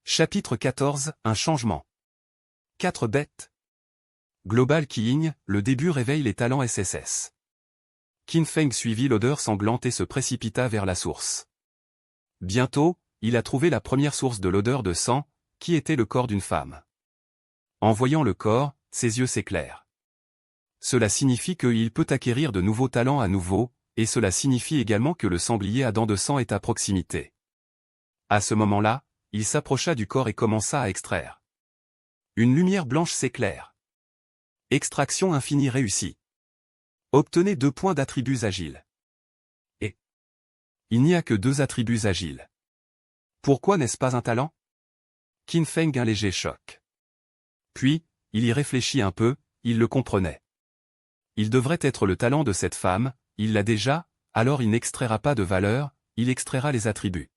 Chapitre 14, un changement. 4 bêtes. Global Keying, le début réveille les talents SSS. Qin Feng suivit l'odeur sanglante et se précipita vers la source. Bientôt, il a trouvé la première source de l'odeur de sang, qui était le corps d'une femme. En voyant le corps, ses yeux s'éclairent. Cela signifie qu'il peut acquérir de nouveaux talents à nouveau, et cela signifie également que le sanglier à dents de sang est à proximité. À ce moment-là, il s'approcha du corps et commença à extraire. Une lumière blanche s'éclaire. Extraction infinie réussie. Obtenez 2 points d'attributs agiles. Et il n'y a que 2 attributs agiles. Pourquoi n'est-ce pas un talent? Qin Feng un léger choc. Puis, il y réfléchit un peu, il le comprenait. Il devrait être le talent de cette femme, il l'a déjà, alors il n'extraira pas de valeur, il extraira les attributs.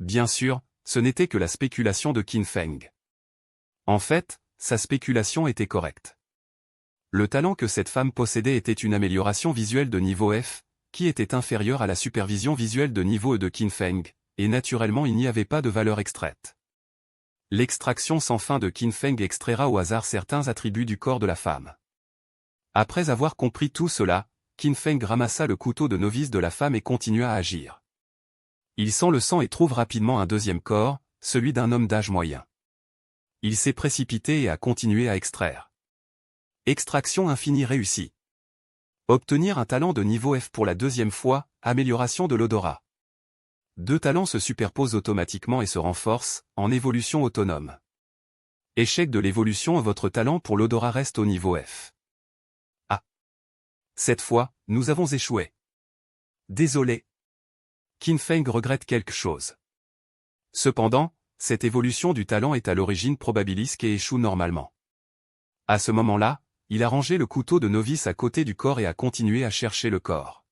Bien sûr, ce n'était que la spéculation de Qin Feng. En fait, sa spéculation était correcte. Le talent que cette femme possédait était une amélioration visuelle de niveau F, qui était inférieure à la supervision visuelle de niveau E de Qin Feng, et naturellement il n'y avait pas de valeur extraite. L'extraction sans fin de Qin Feng extraira au hasard certains attributs du corps de la femme. Après avoir compris tout cela, Qin Feng ramassa le couteau de novice de la femme et continua à agir. Il sent le sang et trouve rapidement un deuxième corps, celui d'un homme d'âge moyen. Il s'est précipité et a continué à extraire. Extraction infinie réussie. Obtenir un talent de niveau F pour la deuxième fois, amélioration de l'odorat. 2 talents se superposent automatiquement et se renforcent, en évolution autonome. Échec de l'évolution, votre talent pour l'odorat reste au niveau F. Ah. Cette fois, nous avons échoué. Désolé. Qin Feng regrette quelque chose. Cependant, cette évolution du talent est à l'origine probabilistique et échoue normalement. À ce moment-là, il a rangé le couteau de novice à côté du corps et a continué à chercher le corps.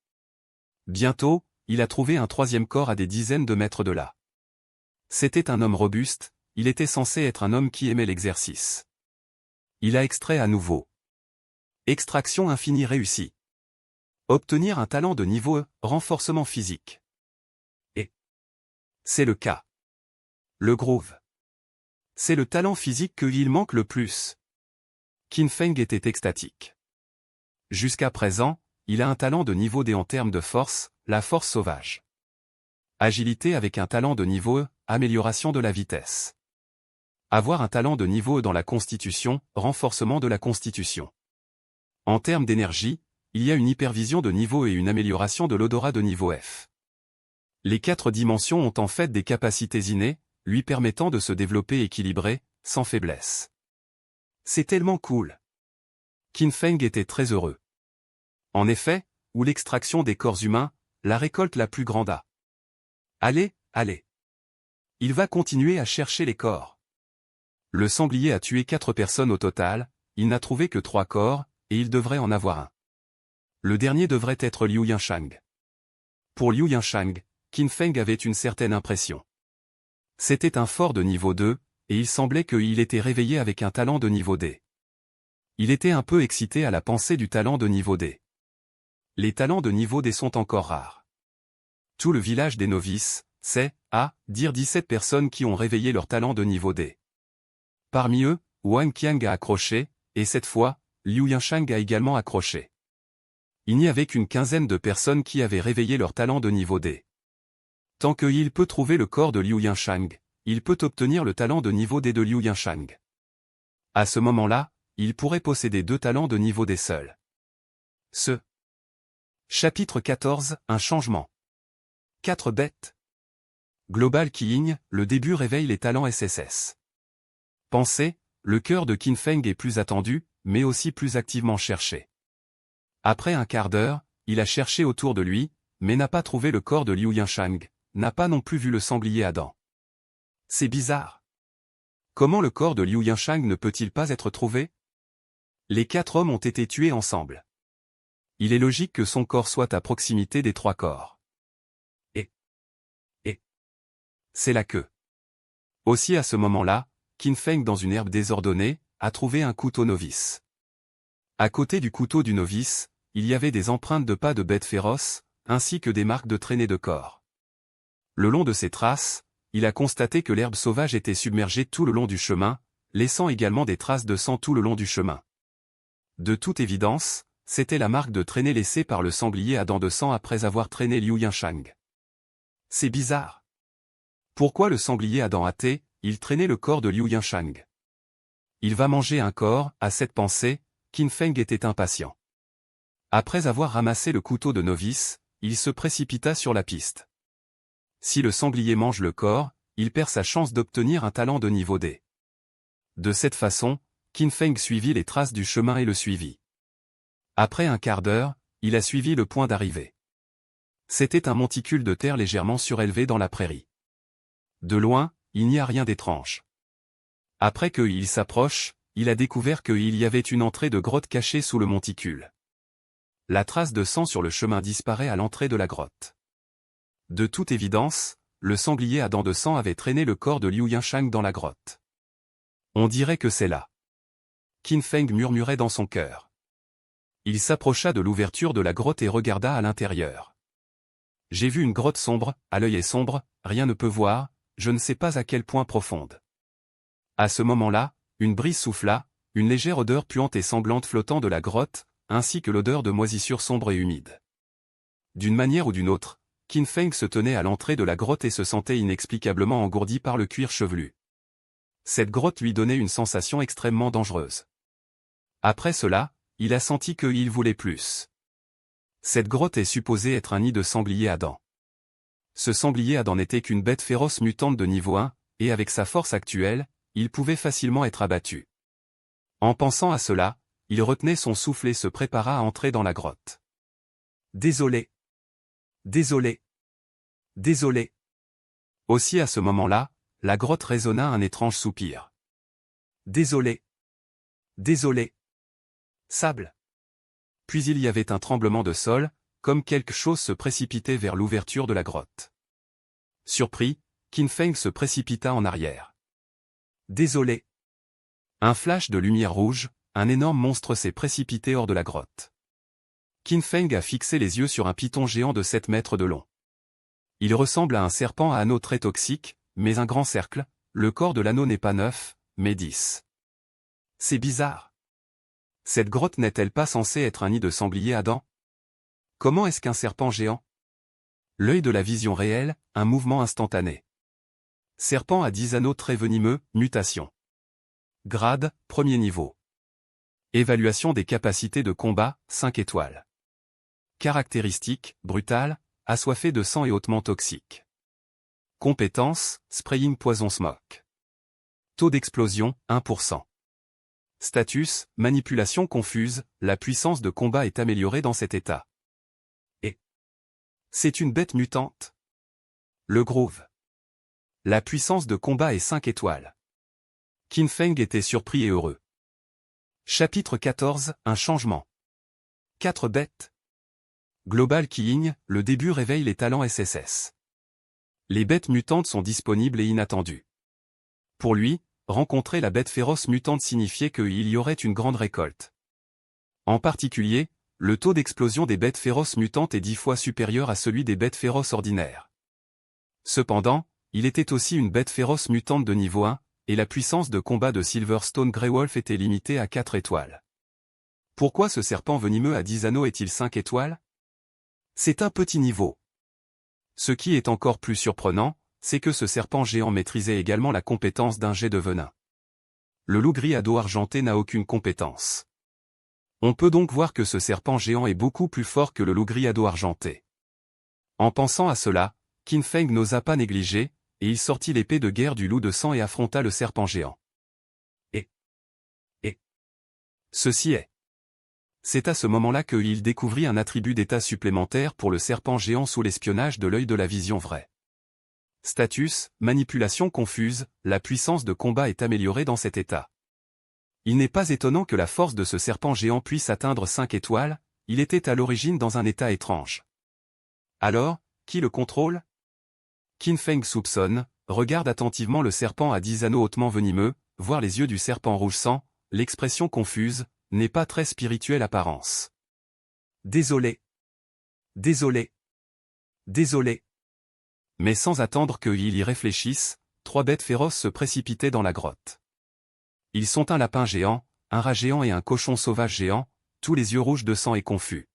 Bientôt, il a trouvé un 3e corps à des dizaines de mètres de là. C'était un homme robuste, il était censé être un homme qui aimait l'exercice. Il a extrait à nouveau. Extraction infinie réussie. Obtenir un talent de niveau E, renforcement physique. Et c'est le cas. Le groove. C'est le talent physique qu'il manque le plus. Qin Feng était extatique. Jusqu'à présent, il a un talent de niveau D en termes de force, la force sauvage. Agilité avec un talent de niveau E, amélioration de la vitesse. Avoir un talent de niveau E dans la constitution, renforcement de la constitution. En termes d'énergie, il y a une hypervision de niveau et une amélioration de l'odorat de niveau F. Les 4 dimensions ont en fait des capacités innées, lui permettant de se développer équilibré, sans faiblesse. C'est tellement cool. Qin Feng était très heureux. En effet, où l'extraction des corps humains, la récolte la plus grande a. Allez, allez. Il va continuer à chercher les corps. Le sanglier a tué 4 personnes au total, il n'a trouvé que 3 corps, et il devrait en avoir un. Le dernier devrait être Liu Yanshang. Pour Liu Yanshang, Qin Feng avait une certaine impression. C'était un fort de niveau 2, et il semblait qu'il était réveillé avec un talent de niveau D. Il était un peu excité à la pensée du talent de niveau D. Les talents de niveau D sont encore rares. Tout le village des novices, c'est, à dire 17 personnes qui ont réveillé leur talent de niveau D. Parmi eux, Wang Qiang a accroché, et cette fois, Liu Yanshang a également accroché. Il n'y avait qu'une quinzaine de personnes qui avaient réveillé leur talent de niveau D. Tant qu'il peut trouver le corps de Liu Yanshang, il peut obtenir le talent de niveau D de Liu Yanshang. À ce moment-là, il pourrait posséder 2 talents de niveau D seuls. Chapitre 14, un changement. 4 bêtes. Global Keying, le début réveille les talents SSS. Pensez, le cœur de Qin Feng est plus attendu, mais aussi plus activement cherché. Après un quart d'heure, il a cherché autour de lui, mais n'a pas trouvé le corps de Liu Yanshang, n'a pas non plus vu le sanglier à dents. C'est bizarre. Comment le corps de Liu Yanshang ne peut-il pas être trouvé? Les 4 hommes ont été tués ensemble. Il est logique que son corps soit à proximité des 3 corps. Et c'est la queue. Aussi à ce moment-là, Qin Feng dans une herbe désordonnée, a trouvé un couteau novice. À côté du couteau du novice, il y avait des empreintes de pas de bêtes féroces, ainsi que des marques de traînées de corps. Le long de ces traces, il a constaté que l'herbe sauvage était submergée tout le long du chemin, laissant également des traces de sang tout le long du chemin. De toute évidence, c'était la marque de traînée laissée par le sanglier à dents de sang après avoir traîné Liu Yinshang. C'est bizarre. Pourquoi le sanglier à dents hâtées, il traînait le corps de Liu Yinshang? Il va manger un corps, à cette pensée, Qin Feng était impatient. Après avoir ramassé le couteau de novice, il se précipita sur la piste. Si le sanglier mange le corps, il perd sa chance d'obtenir un talent de niveau D. De cette façon, Qin Feng suivit les traces du chemin et le suivit. Après un quart d'heure, il a suivi le point d'arrivée. C'était un monticule de terre légèrement surélevé dans la prairie. De loin, il n'y a rien d'étrange. Après qu'il s'approche, il a découvert qu'il y avait une entrée de grotte cachée sous le monticule. La trace de sang sur le chemin disparaît à l'entrée de la grotte. De toute évidence, le sanglier à dents de sang avait traîné le corps de Liu Yinshang dans la grotte. On dirait que c'est là. Qin Feng murmurait dans son cœur. Il s'approcha de l'ouverture de la grotte et regarda à l'intérieur. J'ai vu une grotte sombre, à l'œil est sombre, rien ne peut voir, je ne sais pas à quel point profonde. À ce moment-là, une brise souffla, une légère odeur puante et sanglante flottant de la grotte, ainsi que l'odeur de moisissure sombre et humide. D'une manière ou d'une autre, Qin Feng se tenait à l'entrée de la grotte et se sentait inexplicablement engourdi par le cuir chevelu. Cette grotte lui donnait une sensation extrêmement dangereuse. Après cela, il a senti qu'il voulait plus. Cette grotte est supposée être un nid de sanglier à dents. Ce sanglier à dents n'était qu'une bête féroce mutante de niveau 1, et avec sa force actuelle, il pouvait facilement être abattu. En pensant à cela, il retenait son souffle et se prépara à entrer dans la grotte. Désolé. Désolé. Désolé. Aussi à ce moment-là, la grotte résonna un étrange soupir. Désolé. Désolé. Sable. Puis il y avait un tremblement de sol, comme quelque chose se précipitait vers l'ouverture de la grotte. Surpris, Qin Feng se précipita en arrière. Désolé. Un flash de lumière rouge, un énorme monstre s'est précipité hors de la grotte. Qin Feng a fixé les yeux sur un python géant de 7 mètres de long. Il ressemble à un serpent à anneau très toxique, mais un grand cercle, le corps de l'anneau n'est pas 9, mais 10. C'est bizarre. Cette grotte n'est-elle pas censée être un nid de sanglier à dents? Comment est-ce qu'un serpent géant? L'œil de la vision réelle, un mouvement instantané. Serpent à 10 anneaux très venimeux, mutation. Grade, premier niveau. Évaluation des capacités de combat, 5 étoiles. Caractéristiques, brutales, assoiffé de sang et hautement toxique. Compétences, spraying poison smoke. Taux d'explosion, 1%. Status, manipulation confuse, la puissance de combat est améliorée dans cet état. Et c'est une bête mutante. Le groove. La puissance de combat est 5 étoiles. Qin Feng était surpris et heureux. Chapitre 14, un changement. 4 bêtes. Global Keying, le début réveille les talents SSS. Les bêtes mutantes sont disponibles et inattendues. Pour lui, rencontrer la bête féroce mutante signifiait qu'il y aurait une grande récolte. En particulier, le taux d'explosion des bêtes féroces mutantes est 10 fois supérieur à celui des bêtes féroces ordinaires. Cependant, il était aussi une bête féroce mutante de niveau 1, et la puissance de combat de Silverstone Greywolf était limitée à 4 étoiles. Pourquoi ce serpent venimeux à 10 anneaux est-il 5 étoiles? C'est un petit niveau. Ce qui est encore plus surprenant, c'est que ce serpent géant maîtrisait également la compétence d'un jet de venin. Le loup gris à dos argenté n'a aucune compétence. On peut donc voir que ce serpent géant est beaucoup plus fort que le loup gris à dos argenté. En pensant à cela, Qin Feng n'osa pas négliger, et il sortit l'épée de guerre du loup de sang et affronta le serpent géant. Et ceci est. C'est à ce moment-là qu'il découvrit un attribut d'état supplémentaire pour le serpent géant sous l'espionnage de l'œil de la vision vraie. Status, manipulation confuse, la puissance de combat est améliorée dans cet état. Il n'est pas étonnant que la force de ce serpent géant puisse atteindre 5 étoiles, il était à l'origine dans un état étrange. Alors, qui le contrôle? Qin Feng soupçonne, regarde attentivement le serpent à 10 anneaux hautement venimeux, voir les yeux du serpent rouge sang, l'expression confuse, n'est pas très spirituelle apparence. Désolé. Désolé. Désolé. Mais sans attendre qu'il y réfléchisse, 3 bêtes féroces se précipitaient dans la grotte. Ils sont un lapin géant, un rat géant et un cochon sauvage géant, tous les yeux rouges de sang et confus.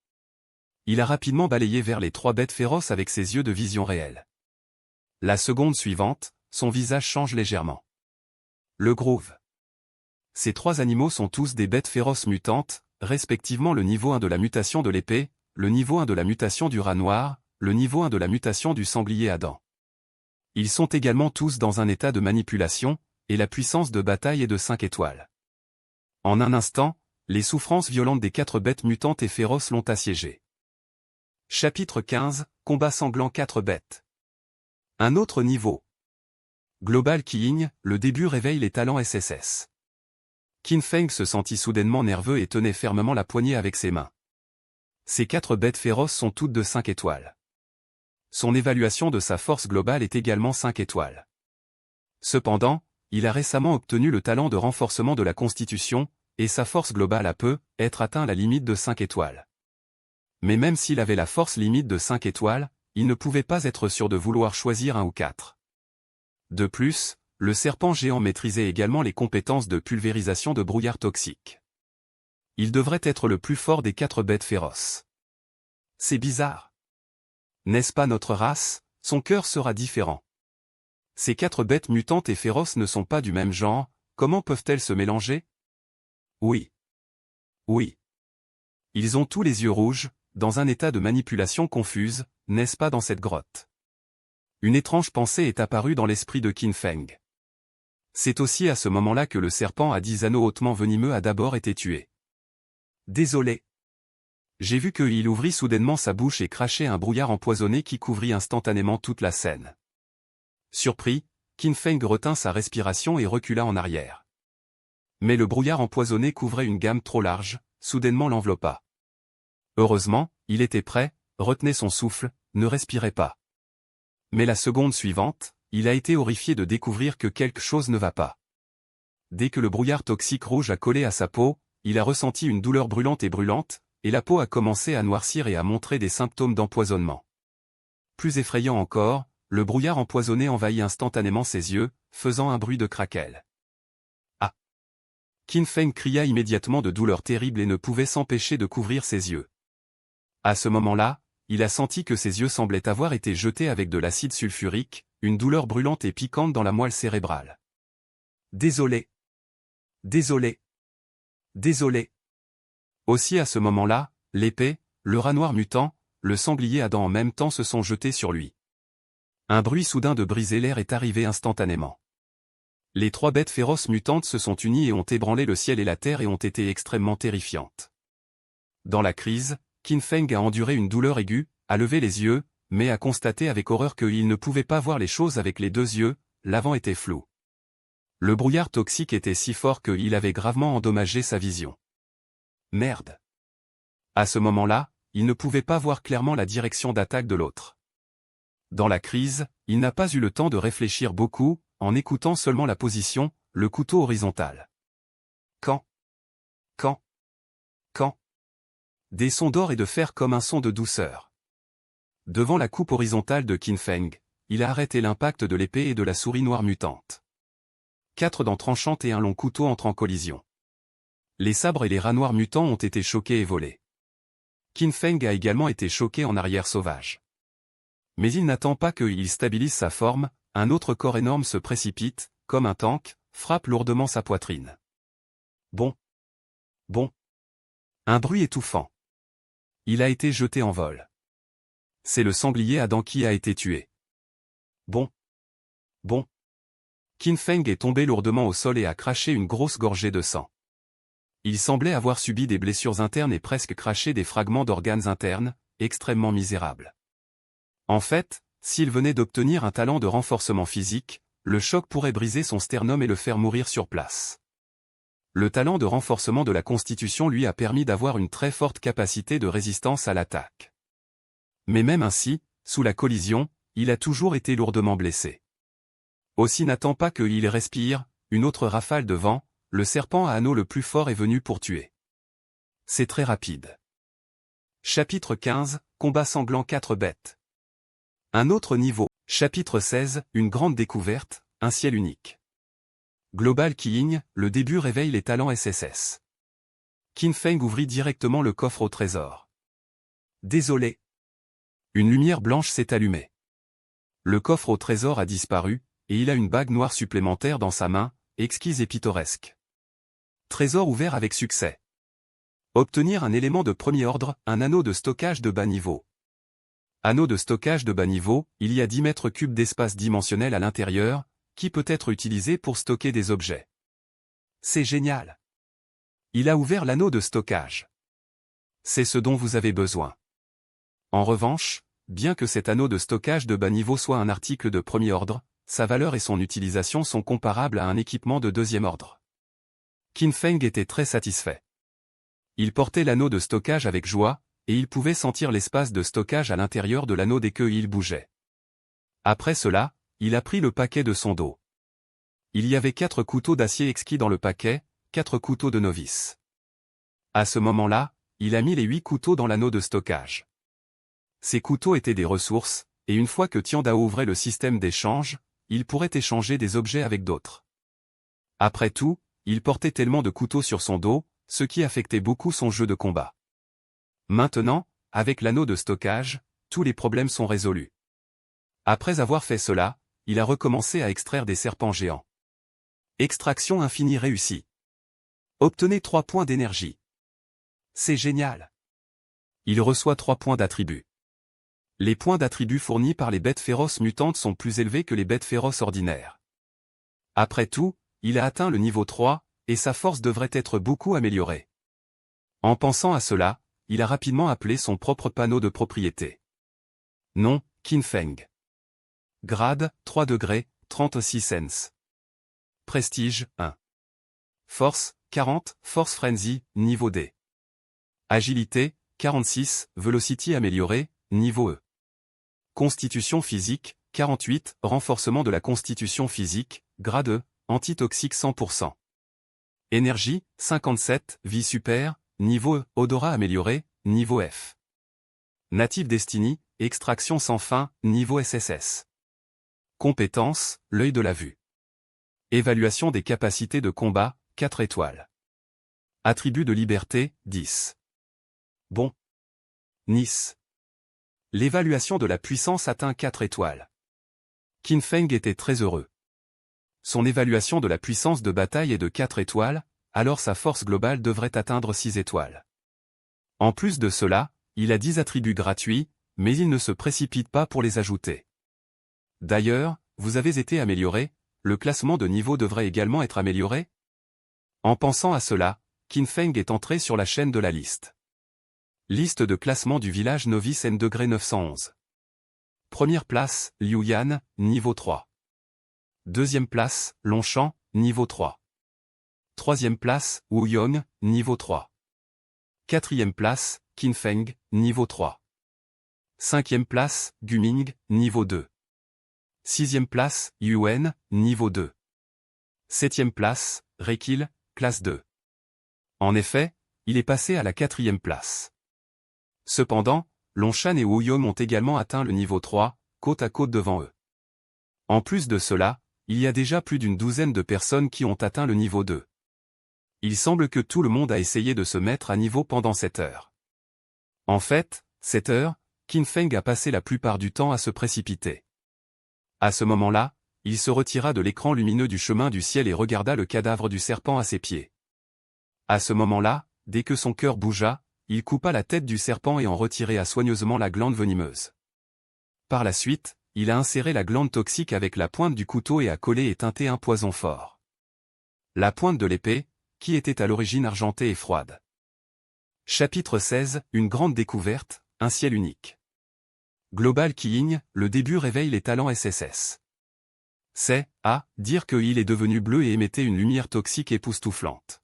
Il a rapidement balayé vers les 3 bêtes féroces avec ses yeux de vision réelle. La seconde suivante, son visage change légèrement. Le groove. Ces 3 animaux sont tous des bêtes féroces mutantes, respectivement le niveau 1 de la mutation de l'épée, le niveau 1 de la mutation du rat noir, le niveau 1 de la mutation du sanglier Adam. Ils sont également tous dans un état de manipulation, et la puissance de bataille est de 5 étoiles. En un instant, les souffrances violentes des 4 bêtes mutantes et féroces l'ont assiégé. Chapitre 15, Combat sanglant 4 bêtes. Un autre niveau. Global Keying, le début réveille les talents SSS. Qin Feng se sentit soudainement nerveux et tenait fermement la poignée avec ses mains. Ces 4 bêtes féroces sont toutes de 5 étoiles. Son évaluation de sa force globale est également 5 étoiles. Cependant, il a récemment obtenu le talent de renforcement de la Constitution, et sa force globale a peut être atteint la limite de 5 étoiles. Mais même s'il avait la force limite de 5 étoiles, il ne pouvait pas être sûr de vouloir choisir un ou 4. De plus, le serpent géant maîtrisait également les compétences de pulvérisation de brouillard toxique. Il devrait être le plus fort des 4 bêtes féroces. C'est bizarre. N'est-ce pas notre race? Son cœur sera différent. Ces 4 bêtes mutantes et féroces ne sont pas du même genre, comment peuvent-elles se mélanger? Oui. Oui. Ils ont tous les yeux rouges, dans un état de manipulation confuse, n'est-ce pas dans cette grotte? Une étrange pensée est apparue dans l'esprit de Qin Feng. C'est aussi à ce moment-là que le serpent à 10 anneaux hautement venimeux a d'abord été tué. Désolé. J'ai vu qu'il ouvrit soudainement sa bouche et crachait un brouillard empoisonné qui couvrit instantanément toute la scène. Surpris, Qin Feng retint sa respiration et recula en arrière. Mais le brouillard empoisonné couvrait une gamme trop large, soudainement l'enveloppa. Heureusement, il était prêt, retenait son souffle, ne respirait pas. Mais la seconde suivante, il a été horrifié de découvrir que quelque chose ne va pas. Dès que le brouillard toxique rouge a collé à sa peau, il a ressenti une douleur brûlante, et la peau a commencé à noircir et à montrer des symptômes d'empoisonnement. Plus effrayant encore, le brouillard empoisonné envahit instantanément ses yeux, faisant un bruit de craquelle. Ah! Qin Feng cria immédiatement de douleur terrible et ne pouvait s'empêcher de couvrir ses yeux. À ce moment-là, il a senti que ses yeux semblaient avoir été jetés avec de l'acide sulfurique, une douleur brûlante et piquante dans la moelle cérébrale. Désolé. Désolé. Désolé. Aussi à ce moment-là, l'épée, le rat noir mutant, le sanglier Adam en même temps se sont jetés sur lui. Un bruit soudain de briser l'air est arrivé instantanément. Les 3 bêtes féroces mutantes se sont unies et ont ébranlé le ciel et la terre et ont été extrêmement terrifiantes. Dans la crise, Qin Feng a enduré une douleur aiguë, a levé les yeux, mais a constaté avec horreur qu'il ne pouvait pas voir les choses avec les 2 yeux, l'avant était flou. Le brouillard toxique était si fort qu'il avait gravement endommagé sa vision. Merde. À ce moment-là, il ne pouvait pas voir clairement la direction d'attaque de l'autre. Dans la crise, il n'a pas eu le temps de réfléchir beaucoup, en écoutant seulement la position, le couteau horizontal. Quand? Des sons d'or et de fer comme un son de douceur. Devant la coupe horizontale de Qin Feng, il a arrêté l'impact de l'épée et de la souris noire mutante. 4 dents tranchantes et un long couteau entrent en collision. Les sabres et les rats noirs mutants ont été choqués et volés. Qin Feng a également été choqué en arrière sauvage. Mais il n'attend pas qu'il stabilise sa forme, un autre corps énorme se précipite, comme un tank, frappe lourdement sa poitrine. Bon. Un bruit étouffant. Il a été jeté en vol. C'est le sanglier Adam qui a été tué. Bon. Qin Feng est tombé lourdement au sol et a craché une grosse gorgée de sang. Il semblait avoir subi des blessures internes et presque craché des fragments d'organes internes, extrêmement misérables. En fait, s'il venait d'obtenir un talent de renforcement physique, le choc pourrait briser son sternum et le faire mourir sur place. Le talent de renforcement de la Constitution lui a permis d'avoir une très forte capacité de résistance à l'attaque. Mais même ainsi, sous la collision, il a toujours été lourdement blessé. Aussi n'attend pas qu'il respire, une autre rafale de vent, le serpent à anneaux le plus fort est venu pour tuer. C'est très rapide. Chapitre 15, Combat sanglant 4 bêtes. Un autre niveau. Chapitre 16, une grande découverte, un ciel unique. Global Keying, le début réveille les talents SSS. Qin Feng ouvrit directement le coffre au trésor. Désolé. Une lumière blanche s'est allumée. Le coffre au trésor a disparu, et il a une bague noire supplémentaire dans sa main, exquise et pittoresque. Trésor ouvert avec succès. Obtenir un élément de premier ordre, un anneau de stockage de bas niveau. Anneau de stockage de bas niveau, il y a 10 mètres cubes d'espace dimensionnel à l'intérieur, qui peut être utilisé pour stocker des objets. C'est génial. Il a ouvert l'anneau de stockage. C'est ce dont vous avez besoin. En revanche, bien que cet anneau de stockage de bas niveau soit un article de premier ordre, sa valeur et son utilisation sont comparables à un équipement de deuxième ordre. Qin Feng était très satisfait. Il portait l'anneau de stockage avec joie, et il pouvait sentir l'espace de stockage à l'intérieur de l'anneau dès qu'il bougeait. Après cela, il a pris le paquet de son dos. Il y avait 4 couteaux d'acier exquis dans le paquet, 4 couteaux de novice. À ce moment-là, il a mis les 8 couteaux dans l'anneau de stockage. Ces couteaux étaient des ressources, et une fois que Tiandao ouvrait le système d'échange, il pourrait échanger des objets avec d'autres. Après tout, il portait tellement de couteaux sur son dos, ce qui affectait beaucoup son jeu de combat. Maintenant, avec l'anneau de stockage, tous les problèmes sont résolus. Après avoir fait cela, il a recommencé à extraire des serpents géants. Extraction infinie réussie. Obtenez 3 points d'énergie. C'est génial. Il reçoit 3 points d'attribut. Les points d'attribut fournis par les bêtes féroces mutantes sont plus élevés que les bêtes féroces ordinaires. Après tout, il a atteint le niveau 3, et sa force devrait être beaucoup améliorée. En pensant à cela, il a rapidement appelé son propre panneau de propriété. Nom, Qin Feng. Grade, 3 degrés, 36 cents. Prestige, 1. Force, 40, Force Frenzy, niveau D. Agilité, 46, Velocity améliorée, niveau E. Constitution physique, 48, renforcement de la constitution physique, grade E, antitoxique 100%. Énergie, 57, vie super, niveau E, odorat amélioré, niveau F. Native Destiny, extraction sans fin, niveau SSS. Compétences, l'œil de la vue. Évaluation des capacités de combat, 4 étoiles. Attribut de liberté, 10. Bon. Nice. L'évaluation de la puissance atteint 4 étoiles. Qin Feng était très heureux. Son évaluation de la puissance de bataille est de 4 étoiles, alors sa force globale devrait atteindre 6 étoiles. En plus de cela, il a 10 attributs gratuits, mais il ne se précipite pas pour les ajouter. D'ailleurs, vous avez été amélioré, le classement de niveau devrait également être amélioré? En pensant à cela, Qin Feng est entré sur la chaîne de la liste. Liste de classement du village novice N-911. Première place, Liu Yan, niveau 3. Deuxième place, Longchamp, niveau 3. Troisième place, Wu Yong, niveau 3. Quatrième place, Qin Feng, niveau 3. Cinquième place, Guming, niveau 2. Sixième place, Yuen, niveau 2. Septième place, Rekil, classe 2. En effet, il est passé à la 4e place. Cependant, Longshan et Wu Yong ont également atteint le niveau 3, côte à côte devant eux. En plus de cela, il y a déjà plus d'une douzaine de personnes qui ont atteint le niveau 2. Il semble que tout le monde a essayé de se mettre à niveau pendant cette heure. En fait, cette heure, Qin Feng a passé la plupart du temps à se précipiter. À ce moment-là, il se retira de l'écran lumineux du chemin du ciel et regarda le cadavre du serpent à ses pieds. À ce moment-là, dès que son cœur bougea, il coupa la tête du serpent et en retirait soigneusement la glande venimeuse. Par la suite, il a inséré la glande toxique avec la pointe du couteau et a collé et teinté un poison fort. La pointe de l'épée, qui était à l'origine argentée et froide. Chapitre 16, une grande découverte, un ciel unique. Global Keying, le début réveille les talents SSS. C'est, dire qu'il est devenu bleu et émettait une lumière toxique époustouflante.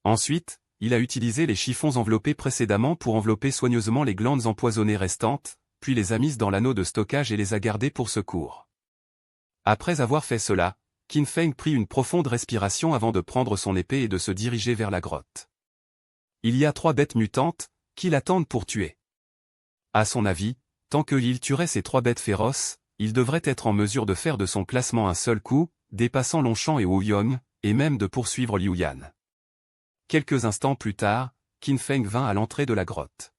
Ensuite, il a utilisé les chiffons enveloppés précédemment pour envelopper soigneusement les glandes empoisonnées restantes, puis les a mises dans l'anneau de stockage et les a gardées pour secours. Après avoir fait cela, Qin Feng prit une profonde respiration avant de prendre son épée et de se diriger vers la grotte. Il y a 3 bêtes mutantes, qui l'attendent pour tuer. À son avis, tant qu'il tuerait ces 3 bêtes féroces, il devrait être en mesure de faire de son classement un seul coup, dépassant Longchamp et Wu Yong, et même de poursuivre Liu Yan. Quelques instants plus tard, Qin Feng vint à l'entrée de la grotte.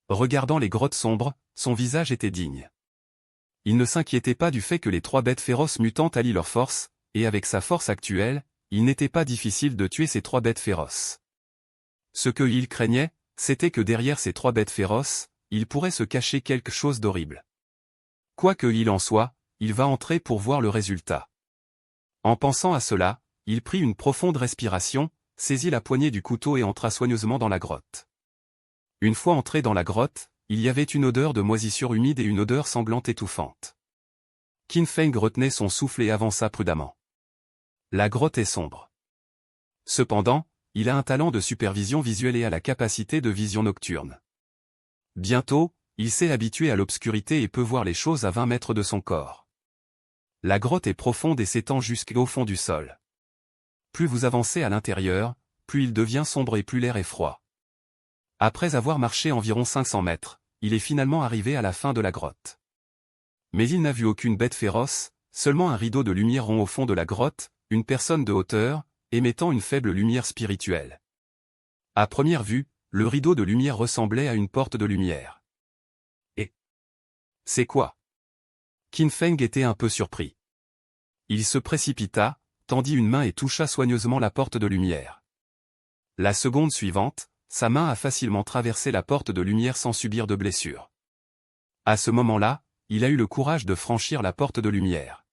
Regardant les grottes sombres, son visage était digne. Il ne s'inquiétait pas du fait que les 3 bêtes féroces mutantes allient leur force, et avec sa force actuelle, il n'était pas difficile de tuer ces 3 bêtes féroces. Ce que il craignait, c'était que derrière ces 3 bêtes féroces, il pourrait se cacher quelque chose d'horrible. Quoi qu'il en soit, il va entrer pour voir le résultat. En pensant à cela, il prit une profonde respiration, saisit la poignée du couteau et entra soigneusement dans la grotte. Une fois entré dans la grotte, il y avait une odeur de moisissure humide et une odeur sanglante étouffante. Qin Feng retenait son souffle et avança prudemment. La grotte est sombre. Cependant, il a un talent de supervision visuelle et a la capacité de vision nocturne. Bientôt, il s'est habitué à l'obscurité et peut voir les choses à 20 mètres de son corps. La grotte est profonde et s'étend jusqu'au fond du sol. Plus vous avancez à l'intérieur, plus il devient sombre et plus l'air est froid. Après avoir marché environ 500 mètres, il est finalement arrivé à la fin de la grotte. Mais il n'a vu aucune bête féroce, seulement un rideau de lumière rond au fond de la grotte, une personne de hauteur, émettant une faible lumière spirituelle. À première vue, le rideau de lumière ressemblait à une porte de lumière. Et c'est quoi? Qin Feng était un peu surpris. Il se précipita, tendit une main et toucha soigneusement la porte de lumière. La seconde suivante, sa main a facilement traversé la porte de lumière sans subir de blessure. À ce moment-là, il a eu le courage de franchir la porte de lumière.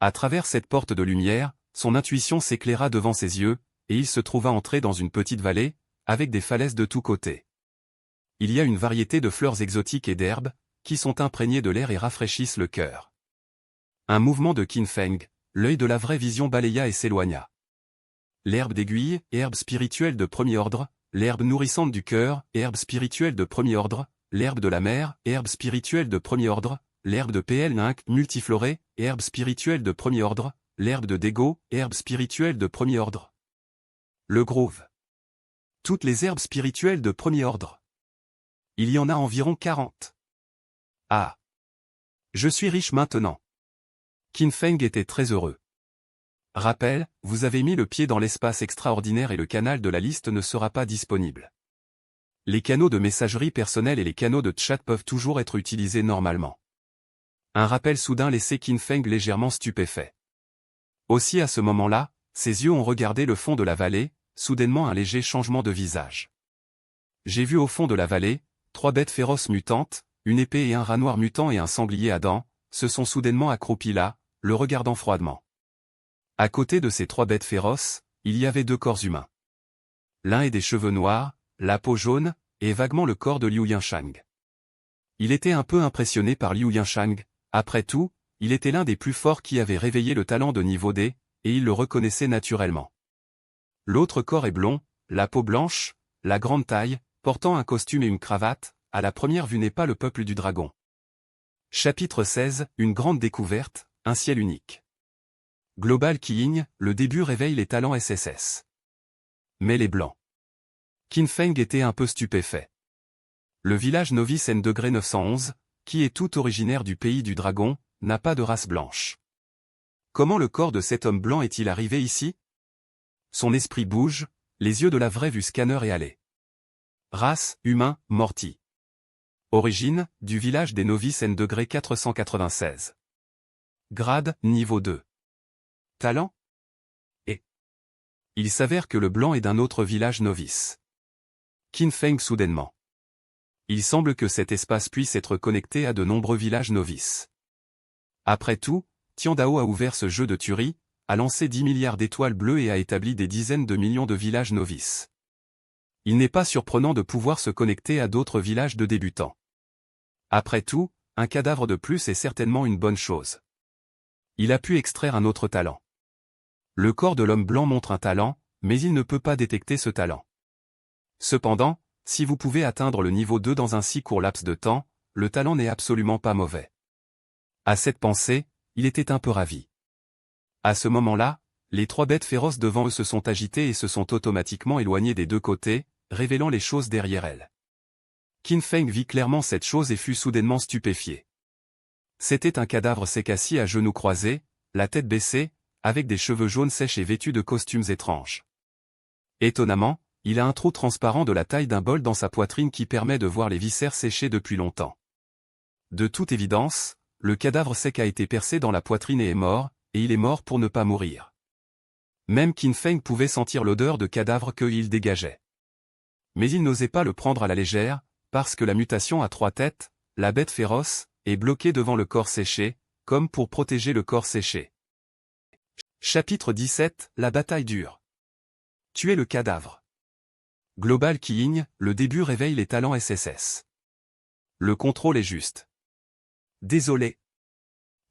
À travers cette porte de lumière, son intuition s'éclaira devant ses yeux, et il se trouva entré dans une petite vallée, avec des falaises de tous côtés. Il y a une variété de fleurs exotiques et d'herbes, qui sont imprégnées de l'air et rafraîchissent le cœur. Un mouvement de Qin Feng, l'œil de la vraie vision balaya et s'éloigna. L'herbe d'aiguille, herbe spirituelle de premier ordre, l'herbe nourrissante du cœur, herbe spirituelle de premier ordre, l'herbe de la mer, herbe spirituelle de premier ordre, l'herbe de PL Ninc multiflorée, herbe spirituelle de premier ordre, l'herbe de Dego, herbe spirituelle de premier ordre. Le Grove. Toutes les herbes spirituelles de premier ordre. Il y en a environ 40. Ah! Je suis riche maintenant. Qin Feng était très heureux. Rappel, vous avez mis le pied dans l'espace extraordinaire et le canal de la liste ne sera pas disponible. Les canaux de messagerie personnelle et les canaux de chat peuvent toujours être utilisés normalement. Un rappel soudain laissait Qin Feng légèrement stupéfait. Aussi à ce moment-là, ses yeux ont regardé le fond de la vallée, soudainement un léger changement de visage. J'ai vu au fond de la vallée, 3 bêtes féroces mutantes, une épée et un rat noir mutant et un sanglier à dents, se sont soudainement accroupis là, le regardant froidement. À côté de ces 3 bêtes féroces, il y avait 2 corps humains. L'un est des cheveux noirs, la peau jaune, et vaguement le corps de Liu Yanshang. Il était un peu impressionné par Liu Yanshang, après tout, il était l'un des plus forts qui avait réveillé le talent de niveau D, et il le reconnaissait naturellement. L'autre corps est blond, la peau blanche, la grande taille, portant un costume et une cravate, à la première vue n'est pas le peuple du dragon. Chapitre 16, une grande découverte, un ciel unique. Global Keying, le début réveille les talents SSS. Mais les blancs. Qin Feng était un peu stupéfait. Le village novice N-911, qui est tout originaire du pays du dragon, n'a pas de race blanche. Comment le corps de cet homme blanc est-il arrivé ici? Son esprit bouge, les yeux de la vraie vue scanner et allait. Race, humain, morti. Origine, du village des novices N-496. Grade, niveau 2. Talent? Et il s'avère que le blanc est d'un autre village novice. Qin Feng soudainement. Il semble que cet espace puisse être connecté à de nombreux villages novices. Après tout, Tiandao a ouvert ce jeu de tuerie, a lancé 10 milliards d'étoiles bleues et a établi des dizaines de millions de villages novices. Il n'est pas surprenant de pouvoir se connecter à d'autres villages de débutants. Après tout, un cadavre de plus est certainement une bonne chose. Il a pu extraire un autre talent. Le corps de l'homme blanc montre un talent, mais il ne peut pas détecter ce talent. Cependant, si vous pouvez atteindre le niveau 2 dans un si court laps de temps, le talent n'est absolument pas mauvais. À cette pensée, il était un peu ravi. À ce moment-là, les 3 bêtes féroces devant eux se sont agitées et se sont automatiquement éloignées des 2 côtés, révélant les choses derrière elles. Qin Feng vit clairement cette chose et fut soudainement stupéfié. C'était un cadavre sec assis à genoux croisés, la tête baissée, avec des cheveux jaunes sèches et vêtu de costumes étranges. Étonnamment, il a un trou transparent de la taille d'un bol dans sa poitrine qui permet de voir les viscères séchés depuis longtemps. De toute évidence, le cadavre sec a été percé dans la poitrine et est mort, et il est mort pour ne pas mourir. Même Qin Feng pouvait sentir l'odeur de cadavre qu'il dégageait. Mais il n'osait pas le prendre à la légère, parce que la mutation à 3 têtes, la bête féroce, est bloquée devant le corps séché, comme pour protéger le corps séché. Chapitre 17, la bataille dure. Tuer le cadavre. Global Keying, le début réveille les talents SSS. Le contrôle est juste. Désolé.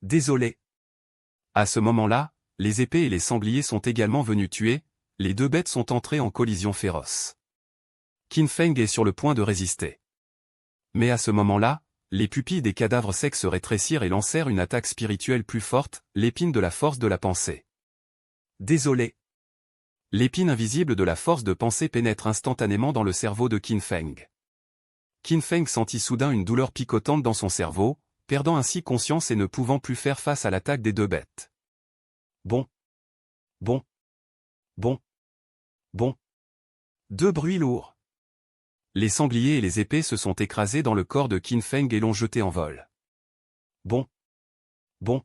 Désolé. À ce moment-là, les épées et les sangliers sont également venus tuer, les deux bêtes sont entrées en collision féroce. Qin Feng est sur le point de résister. Mais à ce moment-là, les pupilles des cadavres secs se rétrécirent et lancèrent une attaque spirituelle plus forte, l'épine de la force de la pensée. Désolé. L'épine invisible de la force de pensée pénètre instantanément dans le cerveau de Qin Feng. Qin Feng sentit soudain une douleur picotante dans son cerveau, perdant ainsi conscience et ne pouvant plus faire face à l'attaque des deux bêtes. Bon. Bon. Bon. Bon. Deux bruits lourds. Les sangliers et les épées se sont écrasés dans le corps de Qin Feng et l'ont jeté en vol. Bon. Bon.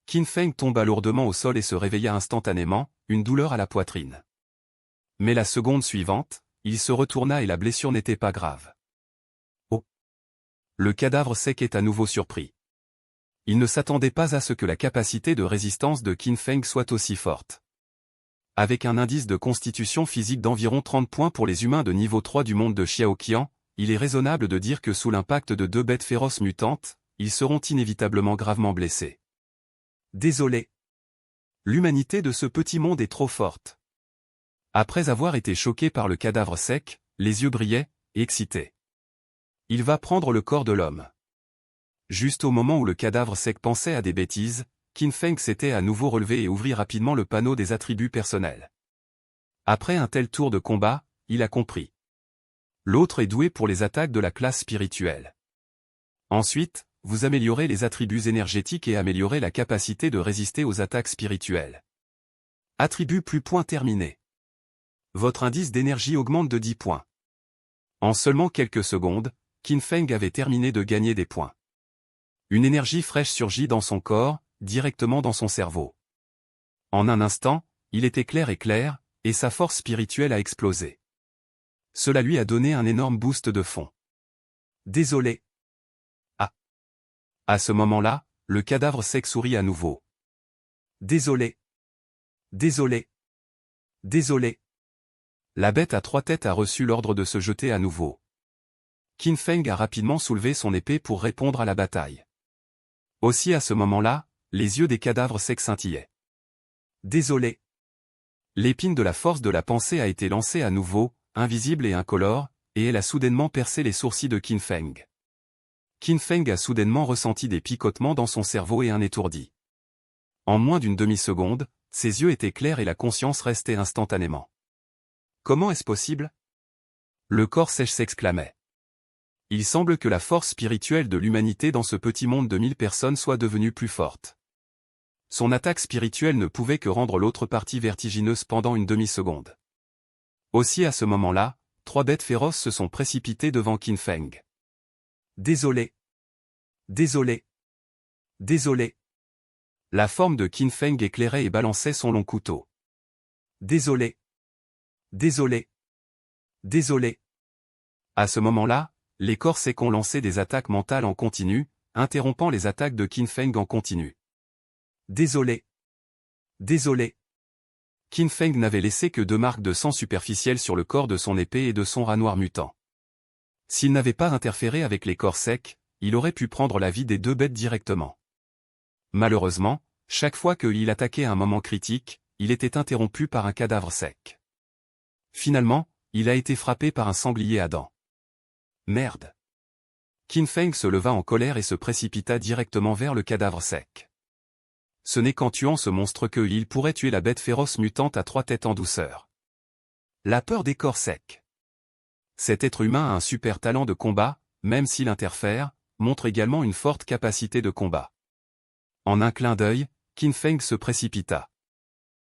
Qin Feng tomba lourdement au sol et se réveilla instantanément, une douleur à la poitrine. Mais la seconde suivante, il se retourna et la blessure n'était pas grave. Oh! Le cadavre sec est à nouveau surpris. Il ne s'attendait pas à ce que la capacité de résistance de Qin Feng soit aussi forte. Avec un indice de constitution physique d'environ 30 points pour les humains de niveau 3 du monde de Xiaoqian, il est raisonnable de dire que sous l'impact de deux bêtes féroces mutantes, ils seront inévitablement gravement blessés. Désolé. L'humanité de ce petit monde est trop forte. Après avoir été choqué par le cadavre sec, les yeux brillaient, excités. Il va prendre le corps de l'homme. Juste au moment où le cadavre sec pensait à des bêtises, Qin Feng s'était à nouveau relevé et ouvrit rapidement le panneau des attributs personnels. Après un tel tour de combat, il a compris. L'autre est doué pour les attaques de la classe spirituelle. Ensuite, vous améliorez les attributs énergétiques et améliorez la capacité de résister aux attaques spirituelles. Attribut plus point terminé. Votre indice d'énergie augmente de 10 points. En seulement quelques secondes, Qin Feng avait terminé de gagner des points. Une énergie fraîche surgit dans son corps, directement dans son cerveau. En un instant, il était clair et sa force spirituelle a explosé. Cela lui a donné un énorme boost de fond. Désolé. À ce moment-là, le cadavre sec sourit à nouveau. Désolé. Désolé. Désolé. La bête à 3 têtes a reçu l'ordre de se jeter à nouveau. Qin Feng a rapidement soulevé son épée pour répondre à la bataille. Aussi à ce moment-là, les yeux des cadavres secs scintillaient. Désolé. L'épine de la force de la pensée a été lancée à nouveau, invisible et incolore, et elle a soudainement percé les sourcils de Qin Feng. Qin Feng a soudainement ressenti des picotements dans son cerveau et un étourdi. En moins d'une demi-seconde, ses yeux étaient clairs et la conscience restait instantanément. Comment est-ce possible? Le corps sèche s'exclamait. Il semble que la force spirituelle de l'humanité dans ce petit monde de 1000 personnes soit devenue plus forte. Son attaque spirituelle ne pouvait que rendre l'autre partie vertigineuse pendant une demi-seconde. Aussi à ce moment-là, 3 bêtes féroces se sont précipitées devant Qin Feng. Désolé. Désolé. Désolé. La forme de Qin Feng éclairait et balançait son long couteau. Désolé. Désolé. Désolé. À ce moment-là, les corps secs ont lancé des attaques mentales en continu, interrompant les attaques de Qin Feng en continu. Désolé. Désolé. Qin Feng n'avait laissé que 2 marques de sang superficielles sur le corps de son épée et de son rat noir mutant. S'il n'avait pas interféré avec les corps secs, il aurait pu prendre la vie des 2 bêtes directement. Malheureusement, chaque fois qu'il attaquait à un moment critique, il était interrompu par un cadavre sec. Finalement, il a été frappé par un sanglier à dents. Merde. Qin Feng se leva en colère et se précipita directement vers le cadavre sec. Ce n'est qu'en tuant ce monstre qu'il pourrait tuer la bête féroce mutante à 3 têtes en douceur. La peur des corps secs. Cet être humain a un super talent de combat, même s'il interfère, montre également une forte capacité de combat. En un clin d'œil, Qin Feng se précipita.